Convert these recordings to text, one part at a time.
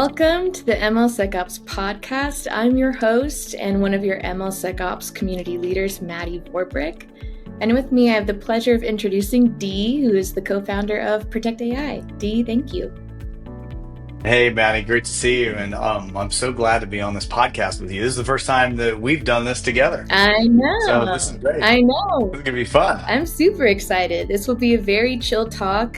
Welcome to the MLSecOps podcast. I'm your host and one of your MLSecOps community leaders, Madi Vorbrich. And with me, I have the pleasure of introducing Dee, who is the co-founder of Protect AI. Dee, thank you. Hey, Maddie, great to see you. And I'm so glad to be on this podcast with you. This is the first time that we've done this together. I So this is know. great. I know. This is going to be fun. I'm super excited. This will be a very chill talk.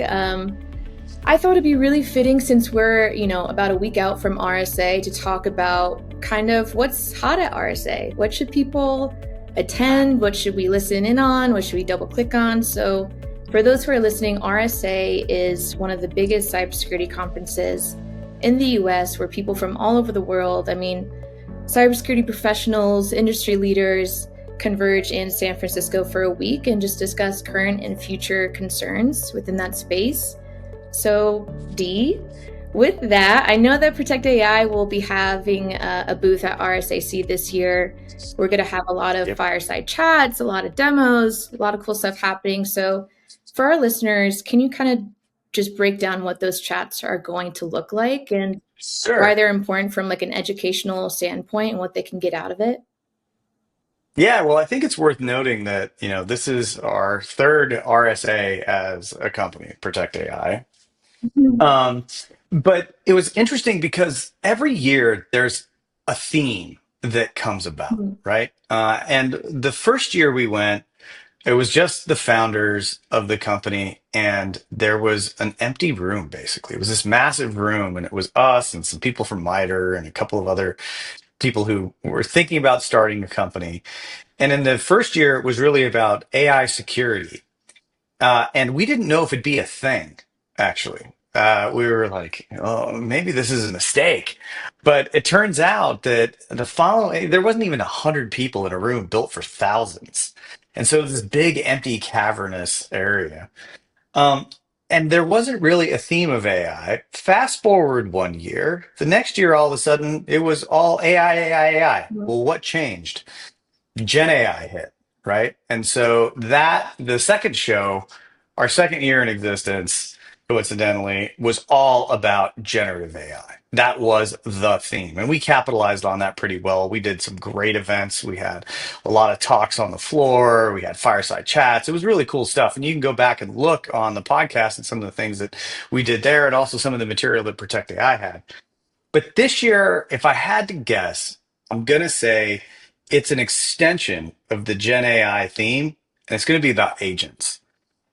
I thought it'd be really fitting since we're, about a week out from RSA to talk about kind of what's hot at RSA. What should people attend? What should we listen in on? What should we double click on? So for those who are listening, RSA is one of the biggest cybersecurity conferences in the US where people from all over the world, cybersecurity professionals, industry leaders converge in San Francisco for a week and just discuss current and future concerns within that space. So, Dee, with that, I know that Protect AI will be having a booth at RSAC this year. We're going to have a lot of fireside chats, a lot of demos, a lot of cool stuff happening. So for our listeners, can you kind of just break down what those chats are going to look like and why they're important from like an educational standpoint and what they can get out of it? Yeah, well, I think it's worth noting that, this is our third RSA as a company, Protect AI. Um, but it was interesting because every year there's a theme that comes about, right? And the first year we went, it was just the founders of the company, and there was an empty room, basically. It was this massive room, and it was us and some people from MITRE and a couple of other people who were thinking about starting a company. And in the first year, it was really about AI security. And we didn't know if it'd be a thing, actually. We were like, oh, maybe this is a mistake. But it turns out that there wasn't even 100 people in a room built for thousands. And so it was this big, empty, cavernous area. Um, and there wasn't really a theme of AI. Fast forward one year, the next year, all of a sudden, it was all AI, AI, AI. Well, what changed? Gen AI hit, right? And so the second show, our second year in existence, coincidentally, was all about generative AI. That was the theme. And we capitalized on that pretty well. We did some great events. We had a lot of talks on the floor. We had fireside chats. It was really cool stuff. And you can go back and look on the podcast and some of the things that we did there and also some of the material that Protect AI had. But this year, if I had to guess, I'm going to say it's an extension of the Gen AI theme, and it's going to be about agents.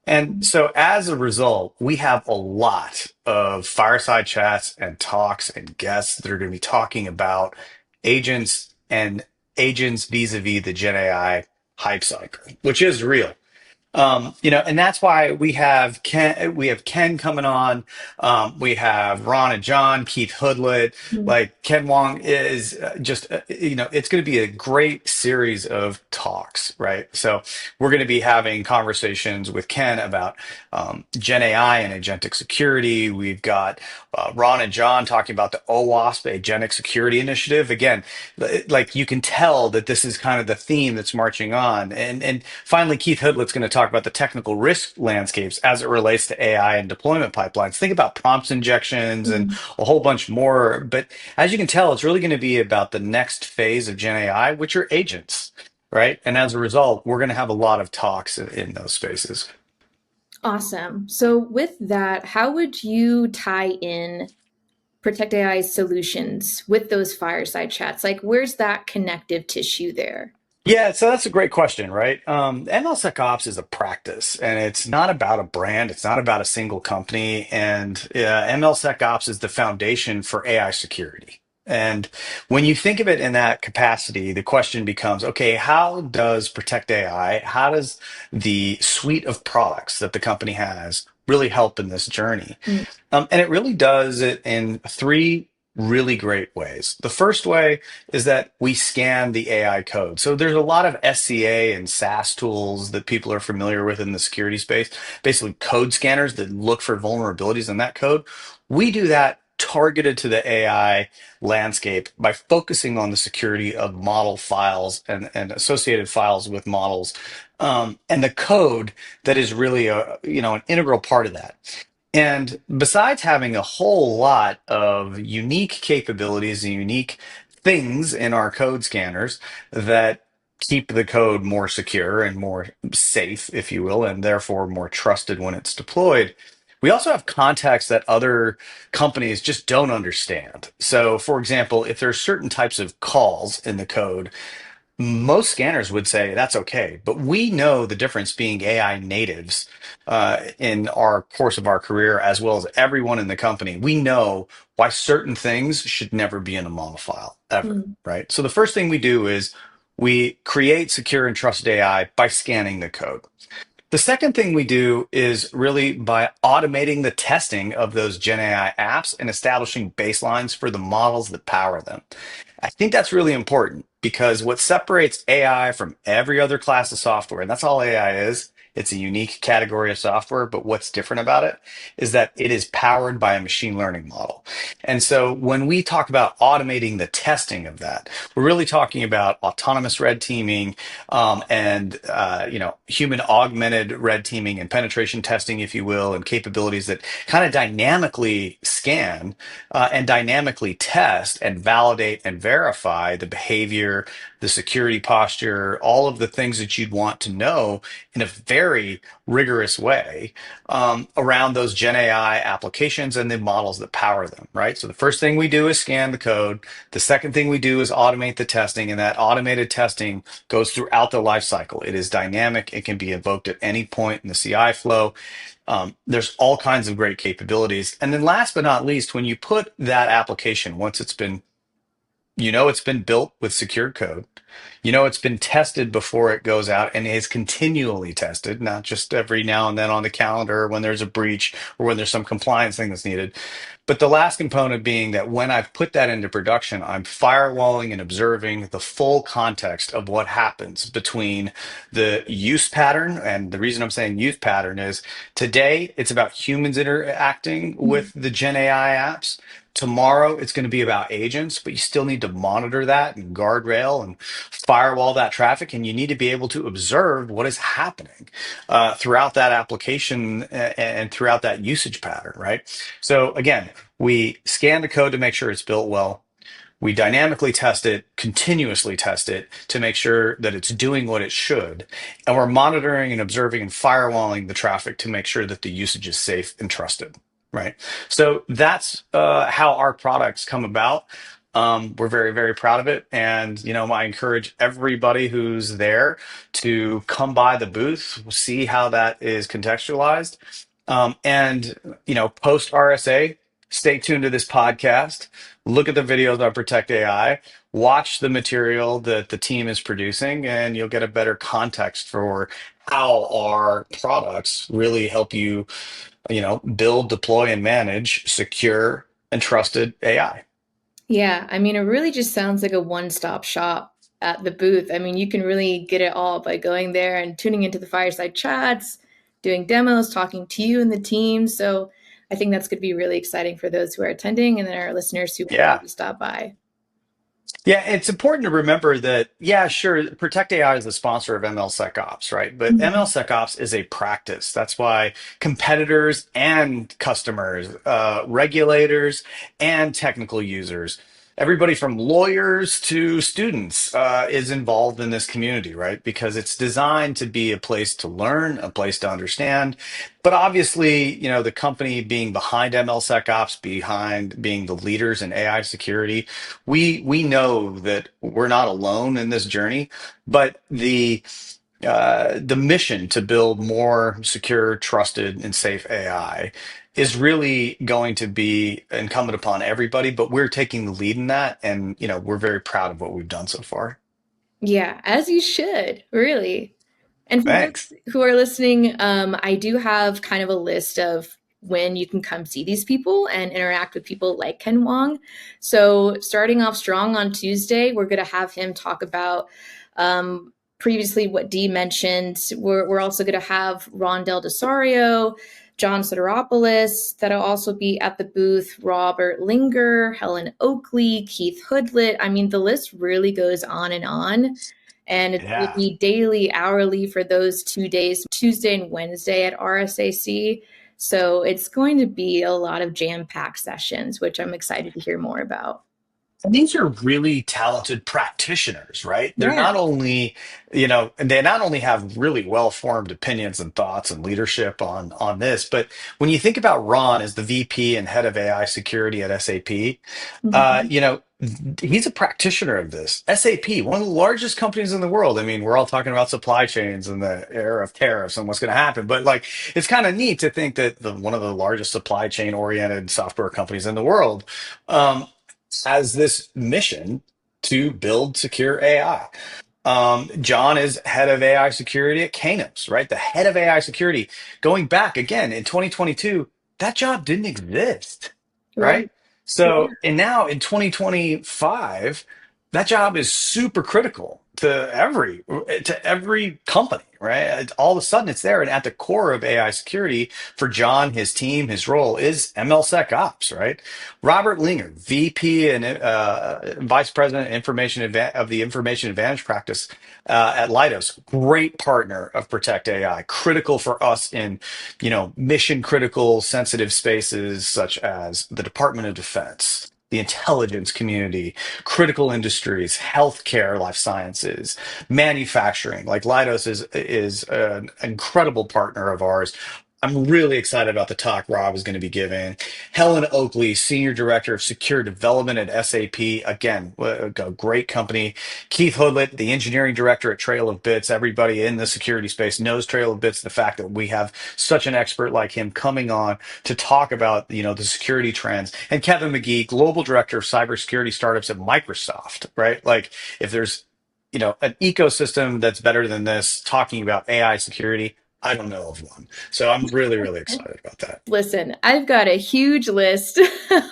And so as a result, we have a lot of fireside chats and talks and guests that are going to be talking about agents and agents vis-a-vis the Gen AI hype cycle, which is real. And that's why we have Ken coming on. We have Ron and John, Keith Hoodlet, like Ken Huang is it's going to be a great series of talks, right? So we're going to be having conversations with Ken about Gen AI and agentic security. We've got Ron and John talking about the OWASP Agentic Security initiative. Again, like you can tell that this is kind of the theme that's marching on. And finally, Keith Hoodlet's going to talk about the technical risk landscapes as it relates to AI and deployment pipelines. Think about prompts injections and a whole bunch more. But as you can tell, it's really going to be about the next phase of Gen AI, which are agents, right? And as a result, we're going to have a lot of talks in those spaces. Awesome. So with that, how would you tie in Protect AI's solutions with those fireside chats? Like, where's that connective tissue there? Yeah, so that's a great question, right? MLSecOps is a practice, and it's not about a brand. It's not about a single company. And MLSecOps is the foundation for AI security. And when you think of it in that capacity, the question becomes, okay, how does Protect AI, how does the suite of products that the company has really help in this journey? And it really does it in three really great ways. The first way is that we scan the AI code. So there's a lot of SCA and SAS tools that people are familiar with in the security space, basically code scanners that look for vulnerabilities in that code. We do that targeted to the AI landscape by focusing on the security of model files and associated files with models, and the code that is really an integral part of that. And besides having a whole lot of unique capabilities and unique things in our code scanners that keep the code more secure and more safe, if you will, and therefore more trusted when it's deployed, we also have context that other companies just don't understand. So, for example, if there are certain types of calls in the code, most scanners would say that's okay, but we know the difference being AI natives in our course of our career, as well as everyone in the company. We know why certain things should never be in a monofile ever, Mm. right? So the first thing we do is we create secure and trusted AI by scanning the code. The second thing we do is really by automating the testing of those Gen AI apps and establishing baselines for the models that power them. I think that's really important because what separates AI from every other class of software, and that's all AI is, it's a unique category of software, but what's different about it is that it is powered by a machine learning model. And so when we talk about automating the testing of that, we're really talking about autonomous red teaming and human augmented red teaming and penetration testing, if you will, and capabilities that kind of dynamically scan and dynamically test and validate and verify the behavior, the security posture, all of the things that you'd want to know in a very rigorous way around those Gen AI applications and the models that power them, right? So the first thing we do is scan the code. The second thing we do is automate the testing, and that automated testing goes throughout the life cycle. It is dynamic. It can be invoked at any point in the CI flow. There's all kinds of great capabilities. And then last but not least, when you put that application, once it's been, it's been built with secured code, it's been tested before it goes out and is continually tested, not just every now and then on the calendar when there's a breach or when there's some compliance thing that's needed. But the last component being that when I've put that into production, I'm firewalling and observing the full context of what happens between the use pattern. And the reason I'm saying use pattern is today it's about humans interacting with the Gen AI apps. Tomorrow it's going to be about agents, but you still need to monitor that and guardrail and firewall that traffic. And you need to be able to observe what is happening throughout that application and throughout that usage pattern, right? So again, we scan the code to make sure it's built well. We dynamically test it, continuously test it to make sure that it's doing what it should. And we're monitoring and observing and firewalling the traffic to make sure that the usage is safe and trusted, right? So that's how our products come about. We're very, very proud of it. And, I encourage everybody who's there to come by the booth, see how that is contextualized. Post RSA, stay tuned to this podcast, look at the videos on Protect AI, watch the material that the team is producing, and you'll get a better context for how our products really help you, build, deploy, and manage secure and trusted AI. Yeah, I mean, it really just sounds like a one-stop shop at the booth. I mean, you can really get it all by going there and tuning into the fireside chats, doing demos, talking to you and the team. So I think that's going to be really exciting for those who are attending and then our listeners who might Yeah. maybe stop by. Yeah, it's important to remember that, yeah, sure, Protect AI is the sponsor of MLSecOps, right? But MLSecOps is a practice. That's why competitors and customers, regulators and technical users, everybody from lawyers to students is involved in this community, right? Because it's designed to be a place to learn, a place to understand. But obviously, the company being behind MLSecOps, behind being the leaders in AI security, we know that we're not alone in this journey, but the mission to build more secure, trusted, and safe AI is really going to be incumbent upon everybody. But we're taking the lead in that, and we're very proud of what we've done so far. Yeah, as you should, really. And for Thanks. those who are listening, I do have kind of a list of when you can come see these people and interact with people like Ken Wong. So, starting off strong on Tuesday, we're going to have him talk about previously what Dee mentioned. We're also going to have Rondell Desario, John Sideropoulos, that'll also be at the booth, Robert Linger, Helen Oakley, Keith Hoodlet. I mean, the list really goes on and on. And it will Yeah. be daily, hourly for those 2 days, Tuesday and Wednesday at RSAC. So it's going to be a lot of jam-packed sessions, which I'm excited to hear more about. And these are really talented practitioners, right? They're Yeah. not only, and they not only have really well-formed opinions and thoughts and leadership on this, but when you think about Ron as the VP and head of AI security at SAP, Mhm. he's a practitioner of this. SAP, one of the largest companies in the world. I mean, we're all talking about supply chains and the era of tariffs and what's going to happen, but like, it's kind of neat to think that one of the largest supply chain oriented software companies in the world. Um, has this mission to build secure AI. John is head of AI security at Kainos, right? The head of AI security. Going back again in 2022, that job didn't exist, right? Right. Yeah. So, and now in 2025, that job is super critical to every company, right? All of a sudden, it's there, and at the core of AI security for John, his team, his role is MLSecOps, right? Robert Linger, VP and Vice President of the Information Advantage Practice at Leidos, great partner of Protect AI, critical for us in mission critical sensitive spaces such as the Department of Defense. The intelligence community, critical industries, healthcare, life sciences, manufacturing. Like Leidos is an incredible partner of ours. I'm really excited about the talk Rob is going to be giving. Helen Oakley, Senior Director of Secure Development at SAP. Again, a great company. Keith Hoodlet, the Engineering Director at Trail of Bits. Everybody in the security space knows Trail of Bits. The fact that we have such an expert like him coming on to talk about, the security trends. And Kevin McGee, Global Director of Cybersecurity Startups at Microsoft, right? Like if there's, an ecosystem that's better than this talking about AI security, I don't know of one. So I'm really, really excited about that. Listen, I've got a huge list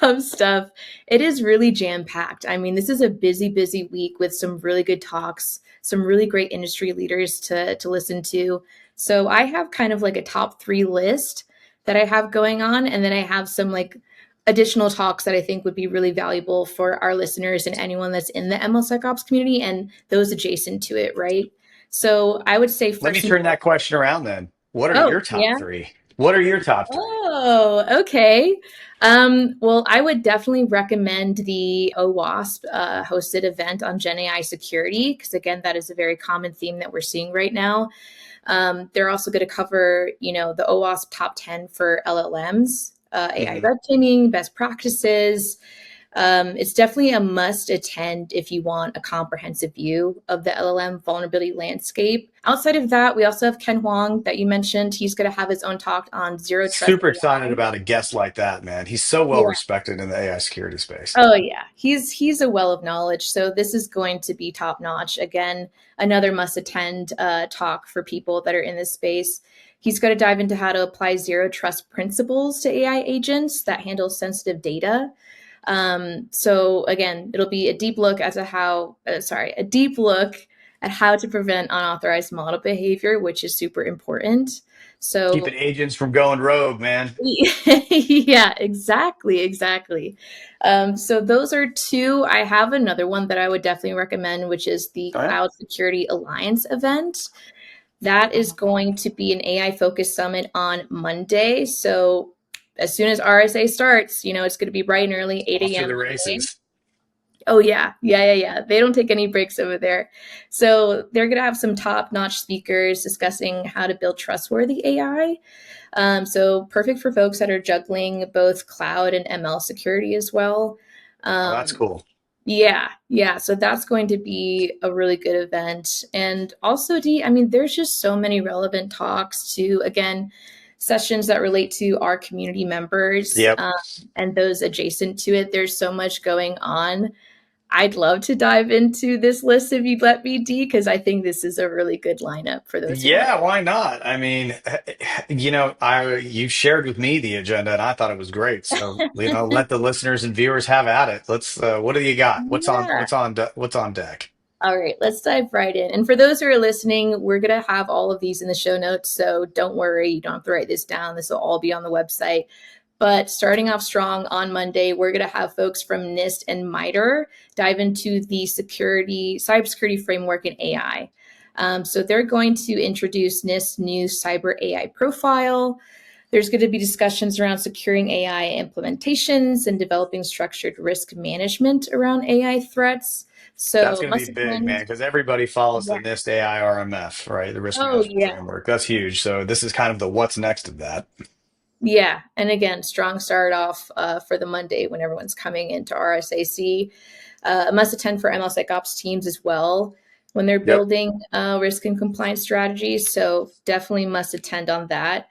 of stuff. It is really jam-packed. I mean, this is a busy, busy week with some really good talks, some really great industry leaders to listen to. So I have kind of like a top three list that I have going on, and then I have some like additional talks that I think would be really valuable for our listeners and anyone that's in the MLSecOps community and those adjacent to it, right? So I would say Let me first and turn that question around then. What are oh, your top yeah. three? What are your top three? Oh, okay. Well, I would definitely recommend the OWASP hosted event on GenAI security, because again, that is a very common theme that we're seeing right now. They're also going to cover, the OWASP top 10 for LLMs, AI Mhm. red teaming, best practices, it's definitely a must attend if you want a comprehensive view of the LLM vulnerability landscape. Outside of that, we also have Ken Huang that you mentioned. He's going to have his own talk on zero trust Super excited AI. about a guest like that, man. He's so well Yeah. respected in the AI security space. Oh yeah, he's a well of knowledge. So this is going to be top notch. Again, another must attend talk for people that are in this space. He's going to dive into how to apply zero trust principles to AI agents that handle sensitive data. So again, it'll be a deep look as to a deep look at how to prevent unauthorized model behavior, which is super important. Keeping So agents from going rogue, man. yeah, exactly, exactly. So those are two. I have another one that I would definitely recommend, which is the Oh, yeah? Cloud Security Alliance event. That is going to be an AI focused summit on Monday. So as soon as RSA starts, it's going to be bright and early, 8 Off to a.m. the Monday. races. Oh yeah, yeah. They don't take any breaks over there. So they're gonna have some top-notch speakers discussing how to build trustworthy AI. So perfect for folks that are juggling both cloud and ML security as well. Oh, that's Um, cool. yeah. So that's going to be a really good event. And also, I mean, there's just so many relevant talks to, again, sessions that relate to our community members Yep. and those adjacent to it. There's so much going on. I'd love to dive into this list if you'd let me, D, because I think this is a really good lineup for those who want. Yeah, why not? I mean, I you shared with me the agenda and I thought it was great. So, let the listeners and viewers have at it. Let's what do you got? Yeah. What's on deck? All right, let's dive right in. And for those who are listening, we're going to have all of these in the show notes. So don't worry, you don't have to write this down. This will all be on the website. But starting off strong on Monday, we're going to have folks from NIST and MITRE dive into the cybersecurity framework in AI. So they're going to introduce NIST's new cyber AI profile. There's going to be discussions around securing AI implementations and developing structured risk management around AI threats. That's So going to be must big, man, attend. because everybody follows the Yeah. NIST AI RMF, right? The risk Oh, management yeah. framework. That's huge. So this is kind of the what's next of that. Yeah. And again, strong start off for the Monday when everyone's coming into RSAC. A must attend for MLSecOps teams as well when they're Yep. building risk and compliance strategies. So definitely must attend on that.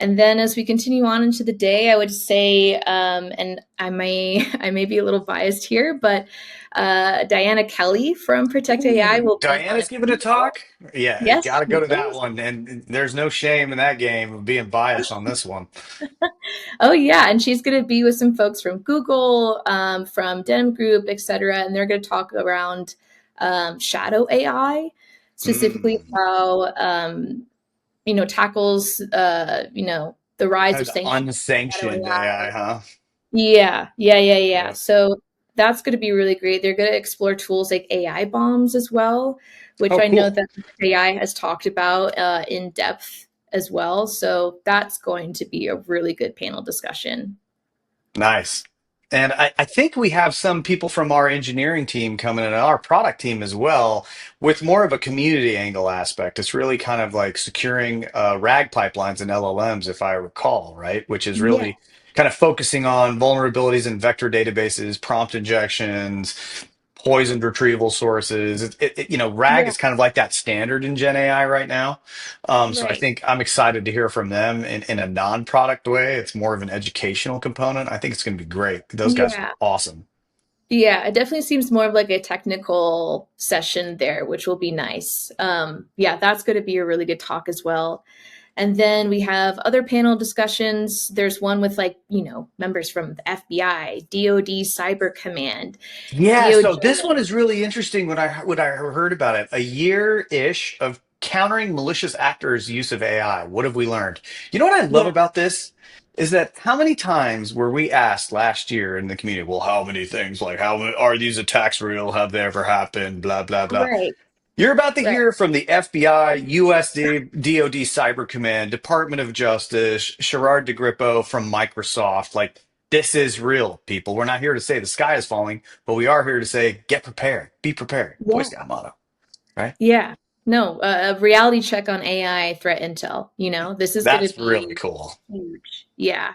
And then as we continue on into the day, I would say, and I may be a little biased here, but Diana Kelly from Protect AI Ooh, will be on Diana's giving a keynote. talk. Yeah, Yes, got to she go to that is. one. And there's no shame in that game of being biased on this one. Oh yeah, and she's going to be with some folks from Google, from Denim Group, et cetera, and they're going to talk around shadow AI, specifically Mm. how tackles the rise Kind of of the sanctions shadow unsanctioned AI. AI, huh? Yeah. Yeah. So that's going to be really great. They're going to explore tools like AI bombs as well, which Oh, I know cool. that AI has talked about in depth as well. So that's going to be a really good panel discussion. Nice. And I think we have some people from our engineering team coming in, and our product team as well, with more of a community angle aspect. It's really kind of like securing RAG pipelines and LLMs, if I recall, right? Which is Yeah, really kind of focusing on vulnerabilities in vector databases, prompt injections, poisoned retrieval sources. RAG yeah, is kind of like that standard in Gen AI right now. So I right. think I'm excited to hear from them in a non-product way. It's more of an educational component. I think it's going to be great. Those guys are Yeah. awesome. Yeah, it definitely seems more of like a technical session there, which will be nice. Yeah, that's going to be a really good talk as well. And then we have other panel discussions. There's one with members from the FBI, DoD Cyber Command, Yeah, DOJ. so this one is really interesting when I heard about it. A year-ish of countering malicious actors' use of AI. What have we learned? You know what I love Yeah, about this is that how many times were we asked last year in the community, well, how many things like how are these attacks real? Have they ever happened? Blah blah blah. right, You're about to right. hear from the FBI, DoD Cyber Command, Department of Justice, Sherrard DeGrippo from Microsoft. Like, this is real, people. We're not here to say the sky is falling, but we are here to say get prepared, be prepared. Boy Yeah, Scout motto, right? yeah. No, a reality check on AI threat intel. This is going to That's really be cool. huge. Yeah.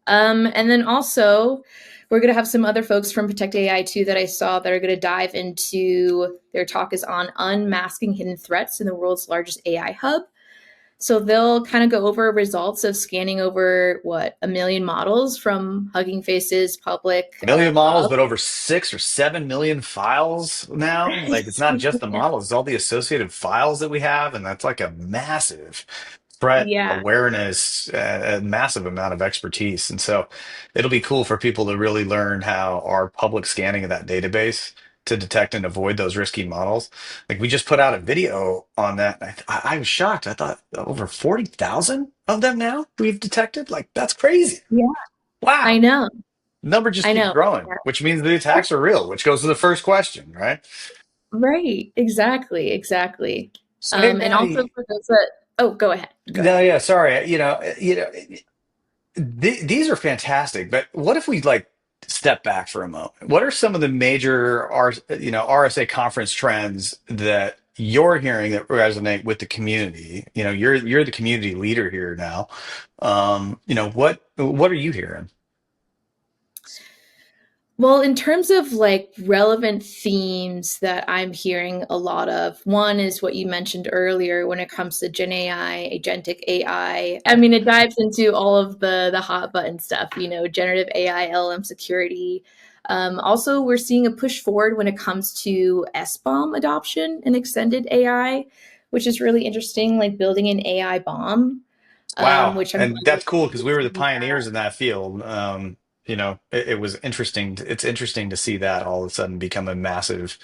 And then also, we're going to have some other folks from Protect AI too that I saw that are going to dive into their talk is on unmasking hidden threats in the world's largest AI hub. So they'll kind of go over results of scanning over what 1 million models from Hugging Face's public Million models, hub. but over 6 or 7 million files now. Like, it's not just the models, it's all the associated files that we have, and that's like a massive threat Yeah, awareness, a massive amount of expertise. And so it'll be cool for people to really learn how our public scanning of that database to detect and avoid those risky models. Like, we just put out a video on that. I was shocked. I thought over 40,000 of them now we've detected. Like, that's crazy. yeah, I Wow. know, Number just I keeps know. growing, which means the attacks are real, which goes to the first question, right? Right, exactly. So, hey, And also Maddie. for those that, oh, go ahead, go No, ahead. yeah, sorry. These are fantastic, but what if we like step back for a moment? What are some of the major RSA conference trends that you're hearing that resonate with the community? You're the community leader here now. What are you hearing? Well, in terms of like relevant themes that I'm hearing a lot of, one is what you mentioned earlier when it comes to Gen AI, agentic AI. I mean, it dives into all of the hot button stuff, generative AI, LM security. Also, we're seeing a push forward when it comes to SBOM adoption and extended AI, which is really interesting, like building an AI bomb, Wow, which I'm and that's really cool because excited we to were the see pioneers that. in that field. It was interesting. It's interesting to see that all of a sudden become a massive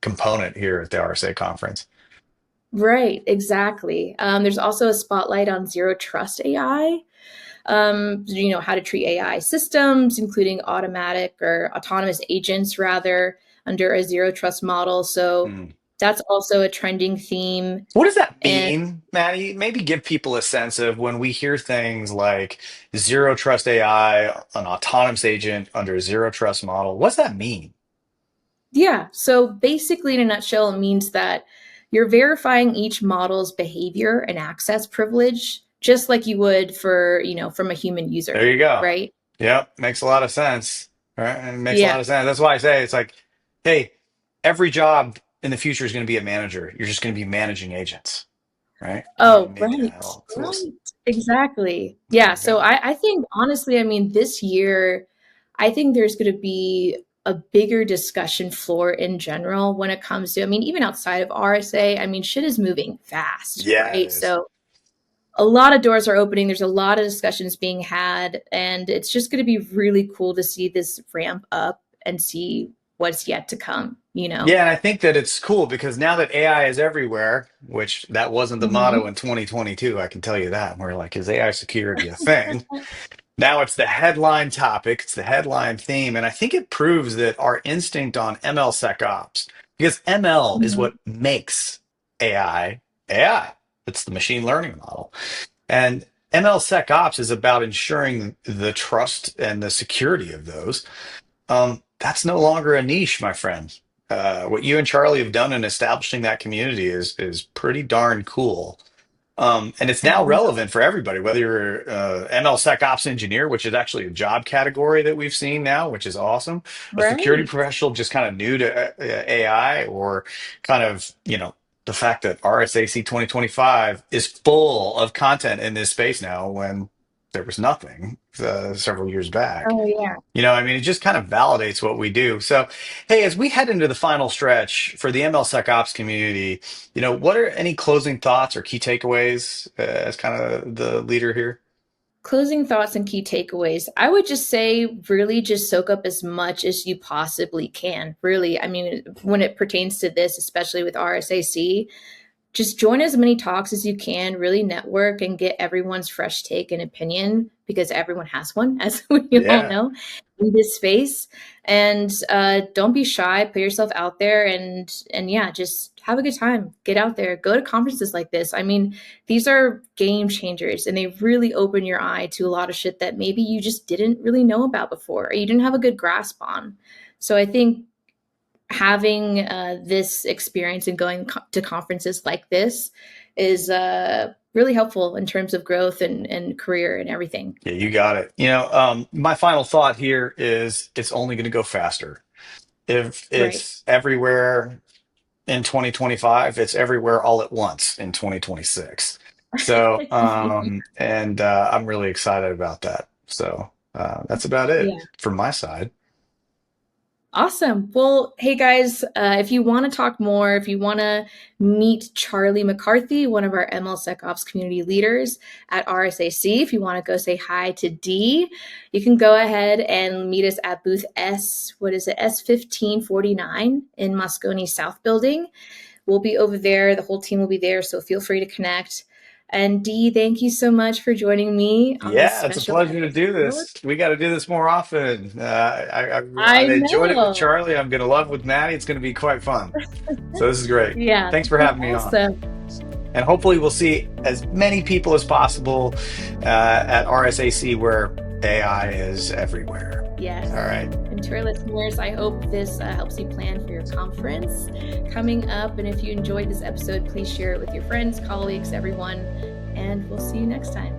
component here at the RSA conference. Right, exactly. There's also a spotlight on zero trust AI, how to treat AI systems, including automatic or autonomous agents, rather, under a zero trust model. So Hmm. That's also a trending theme. What does that And mean, Maddie? Maybe give people a sense of when we hear things like zero trust AI, an autonomous agent under a zero trust model. What's that mean? yeah, so basically, in a nutshell, it means that you're verifying each model's behavior and access privilege, just like you would for, from a human There user, you go. right? Yep, makes a lot of sense. Right? It makes a Yeah. lot of sense. That's why I say it's like, hey, every job in the future is going to be a manager. You're just going to be managing agents, right? Oh, Maybe right. that'll. Right. Exactly. There Yeah. you So go. I think honestly, I mean, this year, I think there's going to be a bigger discussion floor in general when it comes to, I mean, even outside of RSA, I mean, shit is moving fast, Yeah, it right? is. So a lot of doors are opening. There's a lot of discussions being had, and it's just going to be really cool to see this ramp up and see what's yet to come, you know? Yeah, and I think that it's cool because now that AI is everywhere, which that wasn't the motto Mhm. in 2022, I can tell you that. We're like, is AI security a thing? Now it's the headline topic, it's the headline theme, and I think it proves that our instinct on MLSecOps, because ML is Mhm. what makes AI AI. It's the machine learning model. And MLSecOps is about ensuring the trust and the security of those. That's no longer a niche, my friend. What you and Charlie have done in establishing that community is pretty darn cool. And it's I now know. relevant for everybody, whether you're MLSecOps engineer, which is actually a job category that we've seen now, which is awesome. A security Right. professional just kind of new to AI, or kind of, the fact that RSAC 2025 is full of content in this space now when there was nothing several years back. Oh, yeah. I mean, it just kind of validates what we do. So, hey, as we head into the final stretch for the MLSecOps community, what are any closing thoughts or key takeaways as kind of the leader here? Closing thoughts and key takeaways. I would just say, really, just soak up as much as you possibly can. Really, I mean, when it pertains to this, especially with RSAC, just join as many talks as you can, really network and get everyone's fresh take and opinion because everyone has one, as we all Yeah. know in this space. And don't be shy, put yourself out there and yeah, just have a good time. Get out there, go to conferences like this. I mean, these are game changers and they really open your eye to a lot of shit that maybe you just didn't really know about before or you didn't have a good grasp on. So I think having this experience and going to conferences like this is really helpful in terms of growth and career and everything. Yeah, you got it. My final thought here is it's only going to go faster. If Right. it's everywhere in 2025, it's everywhere all at once in 2026. So, and I'm really excited about that. So, that's about it Yeah. from my side. Awesome. Well, hey guys, if you want to talk more, if you want to meet Charlie McCarthy, one of our MLSecOps community leaders at RSAC, if you want to go say hi to Dee, you can go ahead and meet us at booth S1549 in Moscone South Building. We'll be over there. The whole team will be there, so feel free to connect. And Dee, thank you so much for joining me on this Yeah, it's a special pleasure to do episode. this. We got to do this more often. I I've enjoyed it with know. Charlie. I'm going to love with Maddie. It's going to be quite fun. So this is great. Yeah, Thanks for this is having me on. awesome. And hopefully we'll see as many people as possible at RSAC where AI is everywhere. Yes. All right. And to our listeners, I hope this helps you plan for your conference coming up. And if you enjoyed this episode, please share it with your friends, colleagues, everyone. And we'll see you next time.